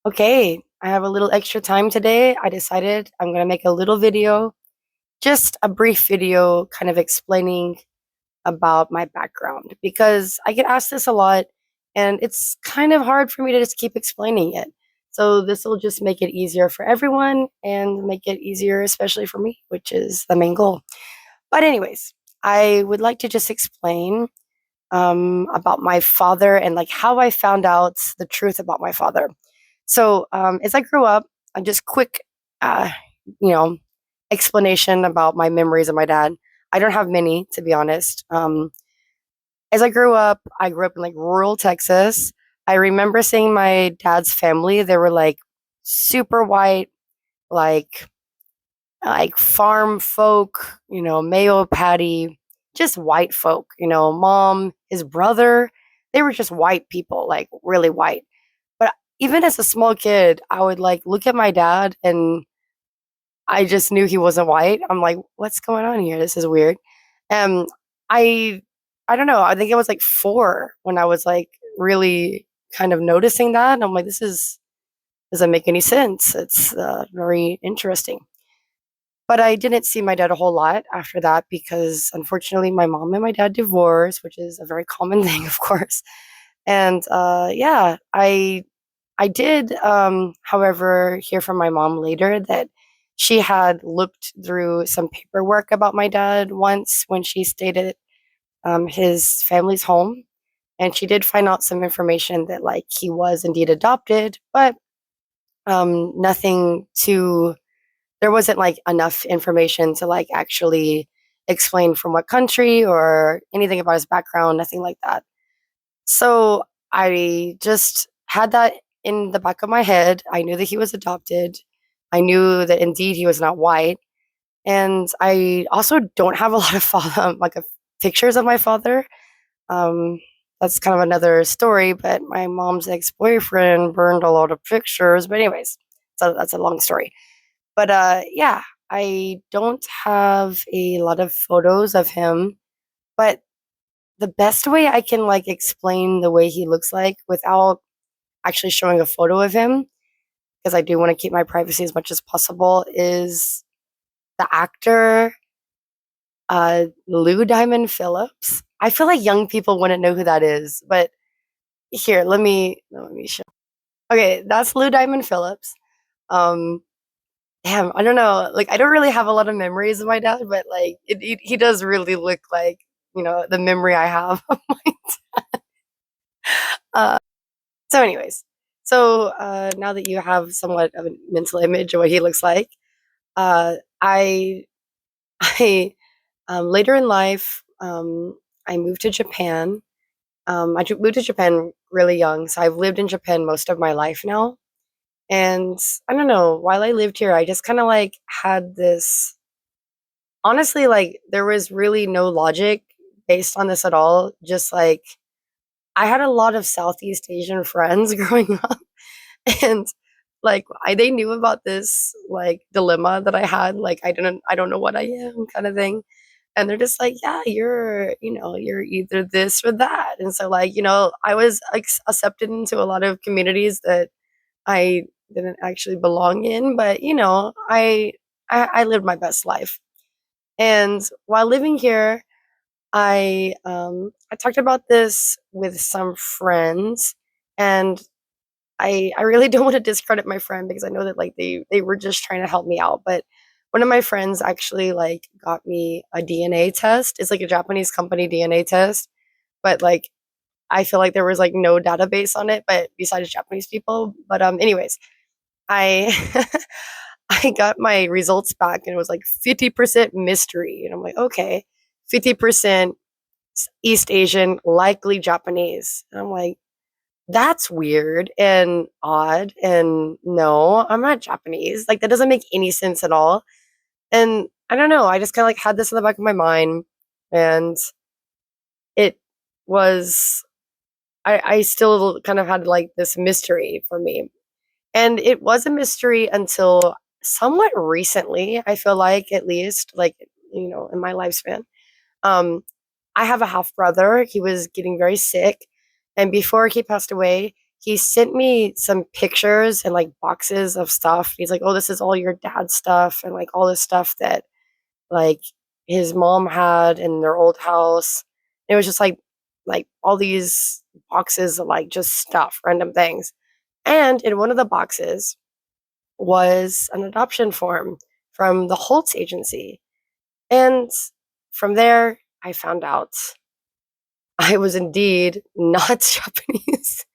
Okay, I have a little extra time today. I decided I'm going to make a little video, just a brief video kind of explaining about my background because I get asked this a lot and it's kind of hard for me to just keep explaining it. So this will just make it easier for everyone and make it easier especially for me, which is the main goal. But anyways, I would like to just explain about my father and like how I found out the truth about my father. So as I grew up, just quick, uh, you know, explanation about my memories of my dad. I don't have many, to be honest. As I grew up in like rural Texas. I remember seeing my dad's family. They were like super white, like farm folk, Mayo Patty, just white folk, mom, his brother, they were just white people, like really white. But even as a small kid, I would like look at my dad and I just knew he wasn't white. I'm like, what's going on here? This is weird. Um, I I don't know. I think I was like 4 when I was like really kind of noticing that. And I'm like, this is doesn't make any sense. It's very interesting. But I didn't see my dad a whole lot after that because unfortunately my mom and my dad divorced, which is a very common thing, of course. And yeah, I did, however, hear from my mom later that she had looked through some paperwork about my dad once when she stayed at his family's home. And she did find out some information that, like, he was indeed adopted, but nothing too, there wasn't like enough information to like actually explain from what country or anything about his background, nothing like that. So I just had that in the back of my head. I knew that he was adopted. I knew that indeed he was not white. And I also don't have a lot of pictures of my father. Um, that's kind of another story, but my mom's ex boyfriend burned a lot of pictures. But, anyways, so that's a long story. But yeah, I don't have a lot of photos of him, but the best way I can like explain the way he looks like without actually showing a photo of him, because I do want to keep my privacy as much as possible, is the actor Lou Diamond Phillips. I feel like young people wouldn't know who that is, but here, let me show. Okay, that's Lou Diamond Phillips. Um, Damn, I don't know. Like, I don't really have a lot of memories of my dad, but like, he does really look like the memory I have of my uh, So, anyways, now that you have somewhat of a mental image of what he looks like, I, I, later in life, I moved to Japan. Moved to Japan really young, so I've lived in Japan most of my life now. And I don't know, while I lived here, I just kind of like had this. Honestly, like there was really no logic based on this at all. Just like I had a lot of Southeast Asian friends growing up. And like they knew about this like dilemma that I had, like I don't know what I am kind of thing. And they're just like, yeah, you're either this or that. And so like, I was like accepted into a lot of communities that I didn't actually belong in, but I lived my best life. And while living here, I talked about this with some friends, and I really don't want to discredit my friend because I know that like they were just trying to help me out. But one of my friends actually like got me a DNA test. It's like a Japanese company DNA test, but like I feel like there was like no database on it, but besides Japanese people. But anyways, I I got my results back and it was like 50% mystery, and I'm like, okay, 50% East Asian, likely Japanese. And I'm like, that's weird and odd. And no, I'm not Japanese. Like, that doesn't make any sense at all. And I don't know. I just kind of like had this in the back of my mind. And it was, I still kind of had like this mystery for me. And it was a mystery until somewhat recently, I feel like, at least, like, in my lifespan. Um, I have a half brother. He was getting very sick. And before he passed away, he sent me some pictures and like boxes of stuff. He's like, "Oh, this is all your dad's stuff and like all this stuff that like his mom had in their old house." It was just like all these boxes of like just stuff, random things. And in one of the boxes was an adoption form from the Holtz agency. And from there, I found out I was indeed not Japanese.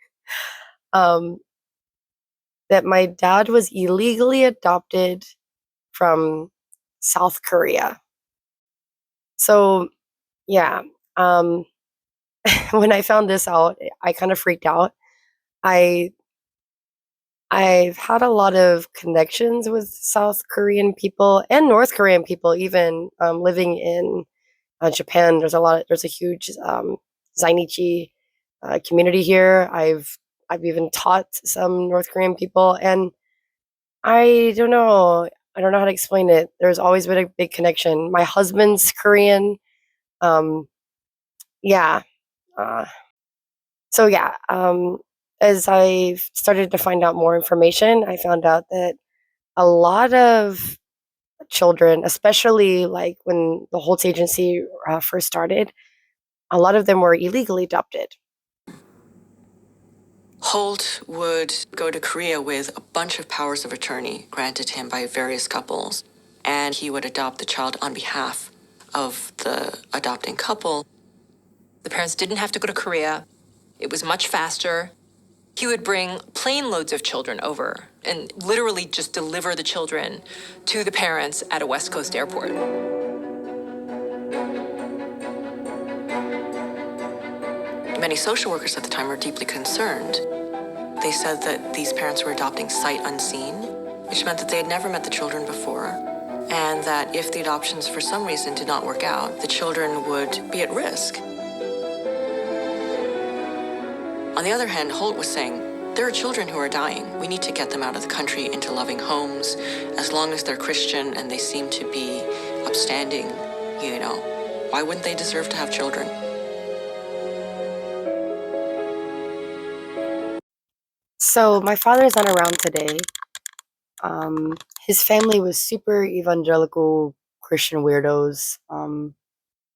um, that my dad was illegally adopted from South Korea. So, yeah, um, when I found this out, I kind of freaked out. I I've had a lot of connections with South Korean people and North Korean people, even living in Japan. There's a huge Zainichi community here. I've even taught some North Korean people, and I don't know. I don't know how to explain it. There's always been a big connection. My husband's Korean. Um, yeah. Uh, so yeah. As I started to find out more information, I found out that a lot of children, especially like when the Holtz agency first started, a lot of them were illegally adopted. Holt would go to Korea with a bunch of powers of attorney granted him by various couples, and he would adopt the child on behalf of the adopting couple. The parents didn't have to go to Korea. It was much faster. He would bring plane loads of children over and literally just deliver the children to the parents at a West Coast airport. Many social workers at the time were deeply concerned. They said that these parents were adopting sight unseen, which meant that they had never met the children before, and that if the adoptions for some reason did not work out, the children would be at risk. On the other hand, Holt was saying, there are children who are dying. We need to get them out of the country into loving homes. As long as they're Christian and they seem to be upstanding, why wouldn't they deserve to have children? So my father is not around today. His family was super evangelical Christian weirdos.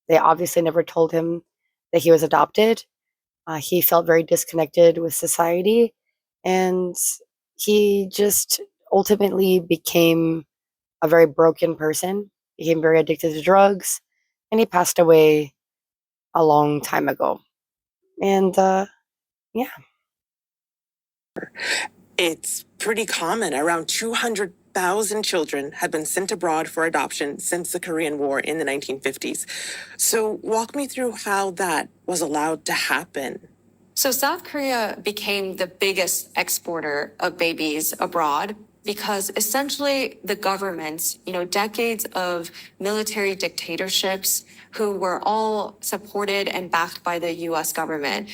They obviously never told him that he was adopted. He felt very disconnected with society, and he just ultimately became a very broken person, became very addicted to drugs, and he passed away a long time ago. And yeah. It's pretty common. Around 200,000 children have been sent abroad for adoption since the Korean War in the 1950s. So, walk me through how that was allowed to happen. So South Korea became the biggest exporter of babies abroad because essentially the governments, decades of military dictatorships who were all supported and backed by the US government,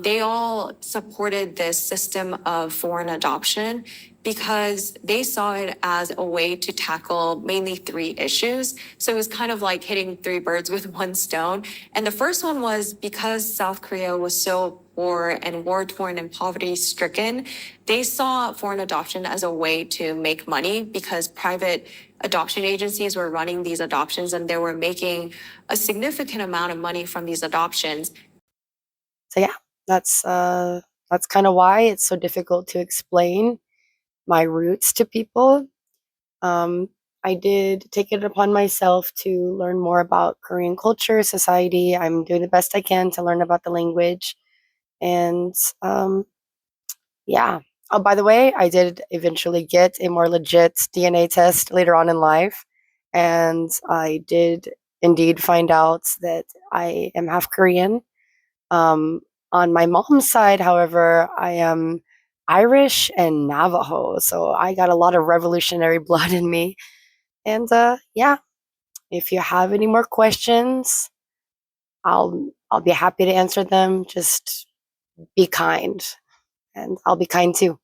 they all supported this system of foreign adoption because they saw it as a way to tackle mainly three issues. So it was kind of like hitting three birds with one stone. And the first one was because South Korea was so poor and war torn and poverty stricken, they saw foreign adoption as a way to make money because private adoption agencies were running these adoptions and they were making a significant amount of money from these adoptions. So yeah, that's kind of why it's so difficult to explain my roots to people. Um, I did take it upon myself to learn more about Korean culture, society. I'm doing the best I can to learn about the language. And yeah. Oh, by the way, I did eventually get a more legit DNA test later on in life. And I did indeed find out that I am half Korean. Um, on my mom's side, however, I am Irish and Navajo. So I got a lot of revolutionary blood in me. And yeah, if you have any more questions, I'll be happy to answer them. Just be kind, and I'll be kind too.